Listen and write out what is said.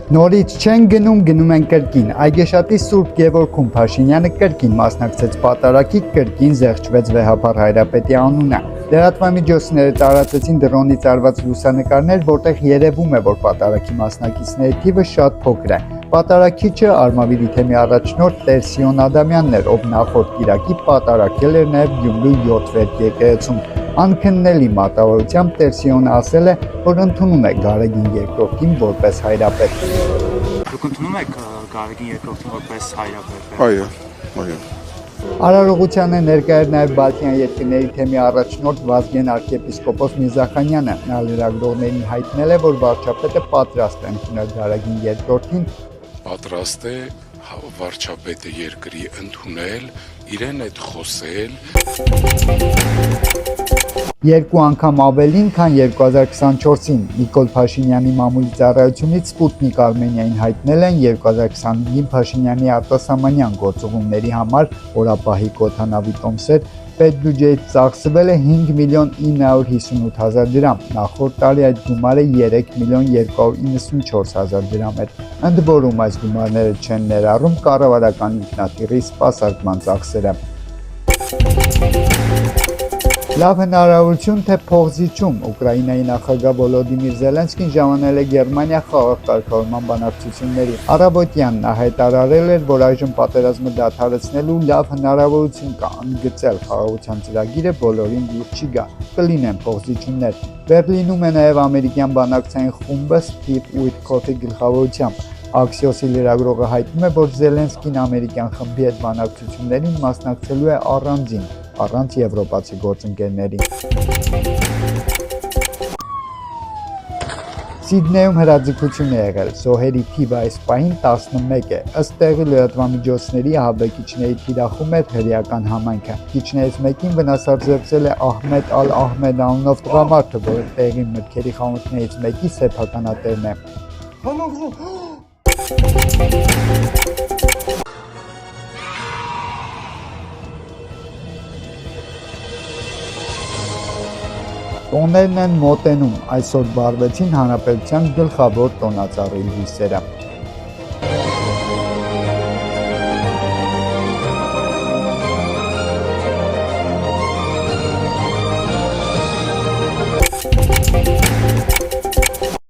Նորից չեն գնում են կրկին։ Այգեշատի Սուրբ Գևորգ Փաշինյանը կրկին մասնակցեց պատարագի, կրկին զեղչվեց Վեհապար Հայրապետի անունը։ Լրատվամիջոցները տարածեցին դրոնից արված լուսանկարներ, որտեղ երևում է, որ պատարագի մասնակիցների թիվը շատ փոքր է։ Պատարագիչը Արմավիրի թեմի առաջնորդ Տերսիոն Ադամյանն էր, ով նախորդ կիրակի պատարագել էր նաև Գյումրու 7 վերք եկեղեցում։ Անքննելի մատավորությամբ Տերսիոնը ասել է, որ ընդունում է Գարեգին II-ին որպես հայրապետ։ Դուք ընդունում եք Գարեգին II-ին որպես հայրապետ։ Այո։ Արարողությանը ներկա էր նաև Բալթյան երկրների թեմի առաջնորդ Վազգեն arczepiskopos Միրզախանյանը։ Նա լրագրողներին հայտնել է, որ վարչապետը պատրաստ է ընդունել Գարեգին II-ին։ Պատրաստ է վարչապետը երկրի ընդունել, իրեն հետ խոսել։ Երկու անգամ ավելին, քան 2024-ին Նիկոլ Փաշինյանի մամուլի ծառայությունից Սպուտնիկ Արմենիային հայտնել են 2025-ին Փաշինյանի արտասահմանյան գործողումների համար օրապահի կոթանավի տոմսեր պետբյուջեից ծախսվել է 5 միլիոն 958 հազար դրամ, նախորդ տարի այդ գումարը 3 միլիոն 294 հազար դրամ էր։ Ընդ որում այս գումարները չեն ներառում կառավարական ինքնաթիռի սպասարկման ծախսերը։ Լավ հնարավորություն, թե փոխզիջում Ուկրաինայի նախագահ Վոլոդիմիր Զելենսկին ժամանել է Գերմանիա խաղաղ կարգավորման բանակցությունների։ Առավոտյան նա հայտարարել էր, որ այժմ պատերազմը դադարեցնելու լավ հնարավորություն կա, ընդգծել խաղաղության ծրագիրը բոլորին դուր չի գա, կլինեն փոխզիջումներ։ Բերլինում է նաև ամերիկյան բանակցային խումբը Steve Witkoff-ի գլխավորությամբ։ Axios-ի լրագրողը հայտնում է, որ Զելենսկին ամերիկյան խմբի հետ բանակցություններին մասնակցելու է առանց եվրոպացի գործընկերների։ Սիդնեյում հրաձգություն է եղել, զոհերի թիվը այս պահին 11 է, ըստ տեղի լրատվամիջոցների ահաբեկիչների թիրախում էր հրեական համայնքը։ Քիչներից մեկին վնասազերծել է Ահմեդ Ալ-Ահմեդ անունով տղամարդը, որը տեղի մտքերի խանութներից մեկի սեփականատերն է։ Տոներն են մոտենում, այսօր բարվեցին հանրապետության գլխավոր տոնածառի լույսերը։